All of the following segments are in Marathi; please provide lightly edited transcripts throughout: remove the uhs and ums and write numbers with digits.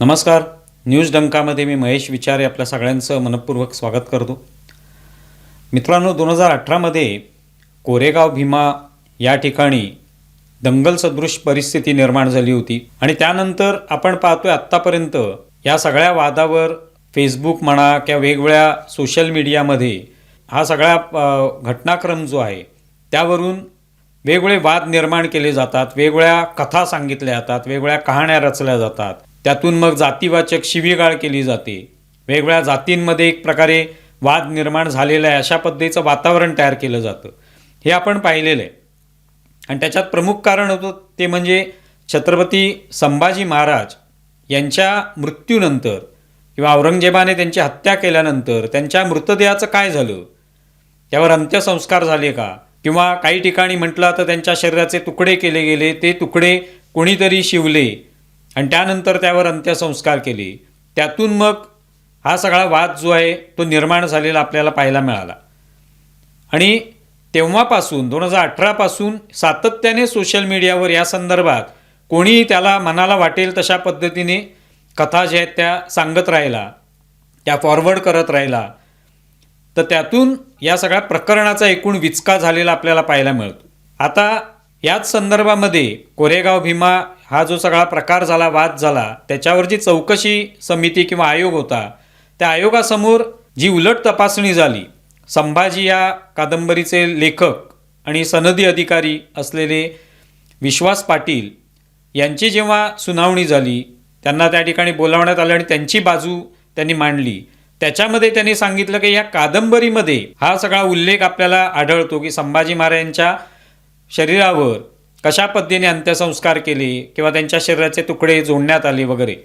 नमस्कार. न्यूज डंकामध्ये मी महेश विचारे आपल्या सगळ्यांचं मनपूर्वक स्वागत करतो. मित्रांनो, 2018मध्ये कोरेगाव भीमा या ठिकाणी दंगल सदृश परिस्थिती निर्माण झाली होती आणि त्यानंतर आपण पाहतोय आत्तापर्यंत या सगळ्या वादावर फेसबुक म्हणा किंवा वेगवेगळ्या सोशल मीडियामध्ये हा सगळा घटनाक्रम जो आहे त्यावरून वेगवेगळे वाद निर्माण केले जातात, वेगवेगळ्या कथा सांगितल्या जातात, वेगवेगळ्या कहाण्या रचल्या जातात. त्यातून मग जातीवाचक शिवीगाळ केली जाते. वेगवेगळ्या जातींमध्ये एक प्रकारे वाद निर्माण झालेला आहे अशा पद्धतीचं वातावरण तयार केलं जातं. हे आपण पाहिलेलं आहे. आणि त्याच्यात प्रमुख कारण होतं ते म्हणजे छत्रपती संभाजी महाराज यांच्या मृत्यूनंतर किंवा औरंगजेबाने त्यांची हत्या केल्यानंतर त्यांच्या मृतदेहाचं काय झालं, त्यावर अंत्यसंस्कार झाले का, किंवा काही ठिकाणी म्हटलं तर त्यांच्या शरीराचे तुकडे केले गेले, ते तुकडे कोणीतरी शिवले आणि त्यानंतर त्यावर अंत्यसंस्कार केले. त्यातून मग हा सगळा वाद जो आहे तो निर्माण झालेला आपल्याला पाहायला मिळाला. आणि तेव्हापासून 2018पासून सातत्याने सोशल मीडियावर या संदर्भात कोणीही त्याला मनाला वाटेल तशा पद्धतीने कथा ज्या आहेत त्या सांगत राहिला, त्या फॉरवर्ड करत राहिला, तर त्यातून या सगळ्या प्रकरणाचा एकूण विचका झालेला आपल्याला पाहायला मिळतो. आता याच संदर्भामध्ये कोरेगाव भीमा हा जो सगळा प्रकार झाला, वाद झाला, त्याच्यावर जी चौकशी समिती किंवा आयोग होता, त्या आयोगासमोर जी उलट तपासणी झाली, संभाजी या कादंबरीचे लेखक आणि सनदी अधिकारी असलेले विश्वास पाटील यांची जेव्हा सुनावणी झाली, त्यांना त्या ठिकाणी बोलावण्यात आलं आणि त्यांची बाजू त्यांनी मांडली. त्याच्यामध्ये त्यांनी सांगितलं की या कादंबरीमध्ये हा सगळा उल्लेख आपल्याला आढळतो की संभाजी महाराजांच्या शरीरावर कशा पद्धतीने अंत्यसंस्कार केले किंवा त्यांच्या शरीराचे तुकडे जोडण्यात आले वगैरे,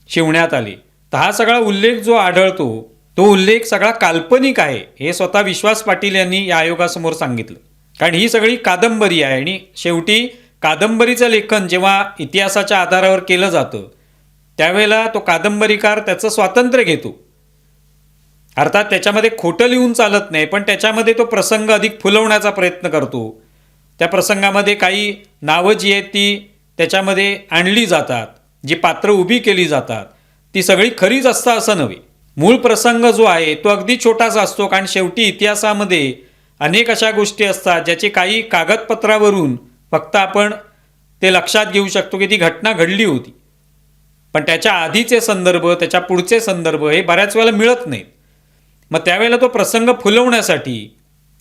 शिवण्यात आले. तर हा सगळा उल्लेख जो आढळतो तो उल्लेख सगळा काल्पनिक आहे हे स्वतः विश्वास पाटील यांनी या आयोगासमोर सांगितलं. कारण ही सगळी कादंबरी आहे आणि शेवटी कादंबरीचं लेखन जेव्हा इतिहासाच्या आधारावर केलं जातं त्यावेळेला तो कादंबरीकार त्याचं स्वातंत्र्य घेतो. अर्थात त्याच्यामध्ये खोटं लिहून चालत नाही, पण त्याच्यामध्ये तो प्रसंग अधिक फुलवण्याचा प्रयत्न करतो. त्या प्रसंगामध्ये काही नावं जी आहेत ती त्याच्यामध्ये आणली जातात, जी पात्र उभी केली जातात ती सगळी खरीच असतं असं नव्हे. मूळ प्रसंग जो आहे तो अगदी छोटासा असतो, कारण शेवटी इतिहासामध्ये अनेक अशा गोष्टी असतात ज्याची काही कागदपत्रावरून फक्त आपण ते लक्षात घेऊ शकतो की ती घटना घडली होती, पण त्याच्या आधीचे संदर्भ, त्याच्या पुढचे संदर्भ हे बऱ्याच वेळेला मिळत नाहीत. मग त्यावेळेला तो प्रसंग फुलवण्यासाठी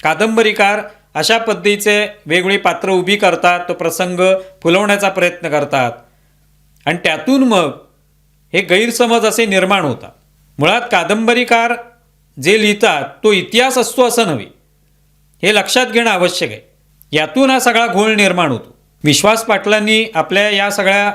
कादंबरीकार अशा पद्धतीचे वेगवेगळी पात्र उभी करतात, तो प्रसंग फुलवण्याचा प्रयत्न करतात आणि त्यातून मग हे गैरसमज असे निर्माण होतात. मुळात कादंबरीकार जे लिहितात तो इतिहास असतो असं नव्हे, हे लक्षात घेणं आवश्यक आहे. यातून हा सगळा घोळ निर्माण होतो. विश्वास पाटलांनी आपल्या या सगळ्या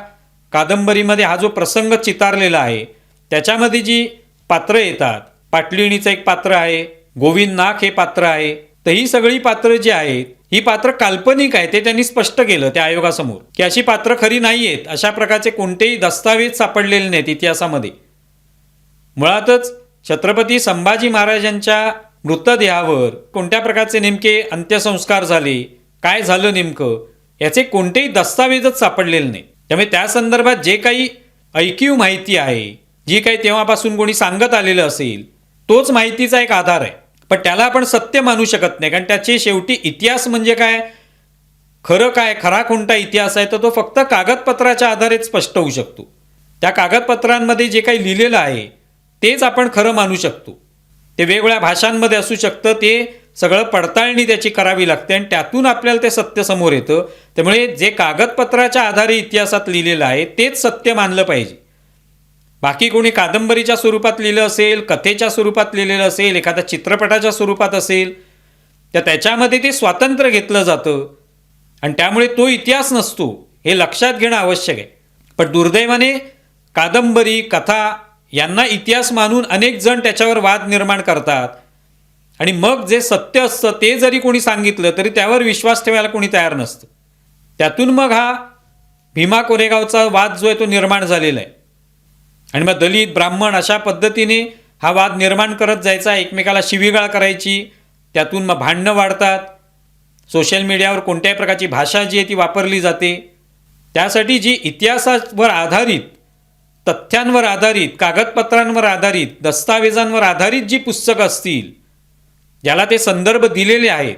कादंबरीमध्ये हा जो प्रसंग चितारलेला आहे त्याच्यामध्ये जी पात्र येतात, पाटलिणीचं एक पात्र आहे, गोविंद नाग हे पात्र आहे, तर ही सगळी पात्र जी आहेत ही पात्र काल्पनिक आहे ते त्यांनी स्पष्ट केलं त्या आयोगासमोर की अशी पात्र खरी नाही आहेत. अशा प्रकारचे कोणतेही दस्तावेज सापडलेले नाहीत इतिहासामध्ये. मुळातच छत्रपती संभाजी महाराजांच्या मृतदेहावर कोणत्या प्रकारचे नेमके अंत्यसंस्कार झाले, काय झालं नेमकं, याचे कोणतेही दस्तावेजच सापडलेले नाही. त्यामुळे त्या संदर्भात जे काही ऐकीव माहिती आहे, जी काही तेव्हापासून कोणी सांगत आलेलं असेल, तोच माहितीचा एक आधार आहे. पण त्याला आपण सत्य मानू शकत नाही, कारण त्याचे शेवटी इतिहास म्हणजे काय, खरं काय, खरा कोणता इतिहास आहे तर तो फक्त कागदपत्राच्या आधारेच स्पष्ट होऊ शकतो. त्या कागदपत्रांमध्ये जे काही लिहिलेलं आहे तेच आपण खरं मानू शकतो. ते वेगवेगळ्या भाषांमध्ये असू शकतं, ते सगळं पडताळणी त्याची करावी लागते आणि त्यातून आपल्याला ते सत्य समोर येतं. त्यामुळे जे कागदपत्राच्या आधारे इतिहासात लिहिलेलं आहे तेच सत्य मानलं पाहिजे. बाकी कोणी कादंबरीच्या स्वरूपात लिहिलं असेल, कथेच्या स्वरूपात लिहिलेलं असेल, एखाद्या चित्रपटाच्या स्वरूपात असेल, तर त्याच्यामध्ये ते स्वातंत्र्य घेतलं जातं आणि त्यामुळे तो इतिहास नसतो हे लक्षात घेणं आवश्यक आहे. पण दुर्दैवाने कादंबरी, कथा यांना इतिहास मानून अनेक जण त्याच्यावर वाद निर्माण करतात आणि मग जे सत्य असतं ते जरी कोणी सांगितलं तरी त्यावर विश्वास ठेवायला कोणी तयार नसतं. त्यातून मग हा भीमा कोरेगावचा वाद जो आहे तो निर्माण झालेला आहे. आणि मग दलित, ब्राह्मण अशा पद्धतीने हा वाद निर्माण करत जायचा, एकमेकाला शिवीगाळ करायची, त्यातून मग भांडणं वाढतात. सोशल मीडियावर कोणत्याही प्रकारची भाषा जी आहे ती वापरली जाते. त्यासाठी जी इतिहासावर आधारित, तथ्यांवर आधारित, कागदपत्रांवर आधारित, दस्तावेजांवर आधारित जी पुस्तकं असतील, ज्याला ते संदर्भ दिलेले आहेत,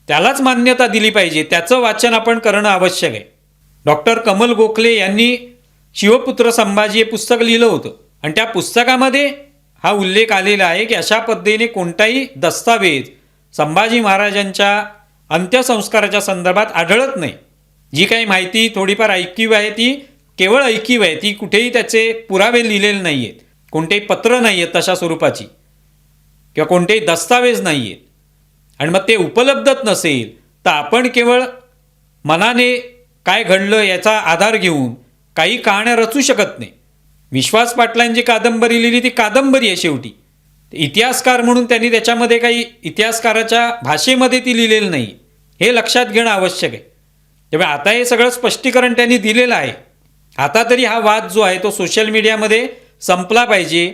त्यालाच मान्यता दिली पाहिजे. त्याचं वाचन आपण करणं आवश्यक आहे. डॉक्टर कमल गोखले यांनी शिवपुत्र संभाजी हे पुस्तक लिहिलं होतं आणि त्या पुस्तकामध्ये हा उल्लेख आलेला आहे की अशा पद्धतीने कोणताही दस्तावेज संभाजी महाराजांच्या अंत्यसंस्काराच्या संदर्भात आढळत नाही. जी काही माहिती थोडीफार ऐकीव आहे ती केवळ ऐकीव आहे. ती कुठेही त्याचे पुरावे लिहिलेले नाही आहेत. कोणतेही पत्र नाही आहेत तशा स्वरूपाची किंवा कोणतेही दस्तावेज नाही आहेत. आणि मग ते उपलब्धच नसेल तर आपण केवळ मनाने काय घडलं याचा आधार घेऊन काही कहाण्या रचू शकत नाही. विश्वास पाटलांची कादंबरी लिहिली ती कादंबरी आहे शेवटी. इतिहासकार म्हणून त्यांनी त्याच्यामध्ये काही इतिहासकाराच्या भाषेमध्ये ती लिहिलेली नाही, हे लक्षात घेणं आवश्यक आहे. तेव्हा आता हे सगळं स्पष्टीकरण त्यांनी दिलेलं आहे. आता तरी हा वाद जो आहे तो सोशल मीडियामध्ये संपला पाहिजे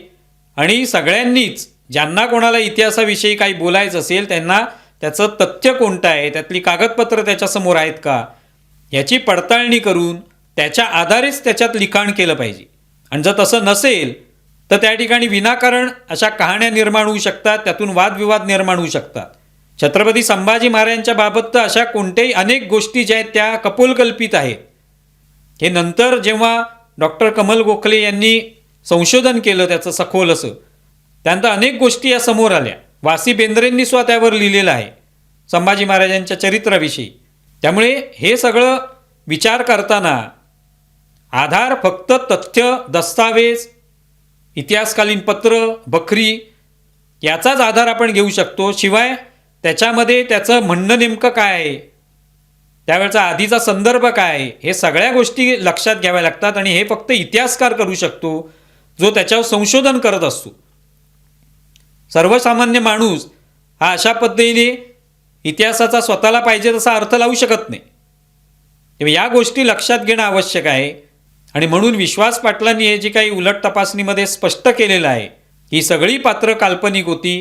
आणि सगळ्यांनीच ज्यांना कोणाला इतिहासाविषयी काही बोलायचं असेल त्यांना त्याचं तथ्य कोणतं आहे, त्यातली कागदपत्र त्याच्यासमोर आहेत का, याची पडताळणी करून त्याच्या आधारेच त्याच्यात लिखाण केलं पाहिजे. आणि जर तसं नसेल तर त्या ठिकाणी विनाकारण अशा कहाण्या निर्माण होऊ शकतात, त्यातून वादविवाद निर्माण होऊ शकतात. छत्रपती संभाजी महाराजांच्या बाबत तर अशा कोणत्याही अनेक गोष्टी ज्या आहेत त्या कपोलकल्पित आहेत. हे नंतर जेव्हा डॉक्टर कमल गोखले यांनी संशोधन केलं त्याचं सखोल असं, त्यानंतर अनेक गोष्टी या समोर आल्या. वासी बेंद्रेंनी सुद्धा त्यावर लिहिलेलं आहे संभाजी महाराजांच्या चरित्राविषयी. त्यामुळे हे सगळं विचार करताना आधार फक्त तथ्य, दस्तावेज, इतिहासकालीन पत्र, बखरी याचाच आधार आपण घेऊ शकतो. शिवाय त्याच्यामध्ये त्याचं म्हणणं नेमकं काय आहे, त्यावेळचा आधीचा संदर्भ काय आहे, हे सगळ्या गोष्टी लक्षात घ्याव्या लागतात. आणि हे फक्त इतिहासकार करू शकतो जो त्याच्यावर संशोधन करत असतो. सर्वसामान्य माणूस हा अशा पद्धतीने इतिहासाचा स्वतःला पाहिजे तसा अर्थ लावू शकत नाही. तेव्हा या गोष्टी लक्षात घेणं आवश्यक आहे. आणि म्हणून विश्वास पाटलांनी हे जी काही उलट तपासणीमध्ये स्पष्ट केलेलं आहे, ही सगळी पात्र काल्पनिक होती,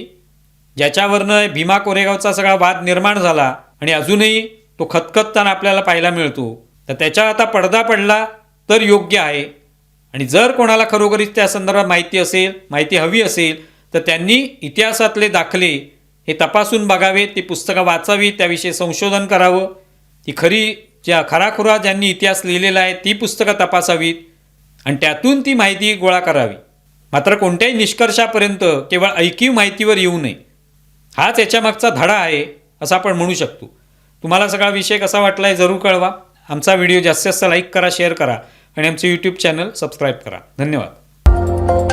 ज्याच्यावरनं भीमा कोरेगावचा सगळा वाद निर्माण झाला आणि अजूनही तो खतखतताना आपल्याला पाहायला मिळतो. तर त्याच्यावर आता पडदा पडला तर योग्य आहे. आणि जर कोणाला खरोखरीच त्या संदर्भात माहिती असेल, माहिती हवी असेल, तर त्यांनी इतिहासातले दाखले हे तपासून बघावेत, ती पुस्तकं वाचावीत, त्याविषयी संशोधन करावं, ती खराखुरा ज्यांनी इतिहास लिहिलेला आहे ती पुस्तकं तपासावीत आणि त्यातून ती माहिती गोळा करावी. मात्र कोणत्याही निष्कर्षापर्यंत केवळ ऐकीव माहितीवर येऊ नये, हाच याच्यामागचा धडा आहे असं आपण म्हणू शकतो. तुम्हाला सगळा विषय कसा वाटला आहे जरूर कळवा. आमचा व्हिडिओ जास्तीत जास्त लाईक करा, शेअर करा आणि आमचे यूट्यूब चॅनल सबस्क्राईब करा. धन्यवाद.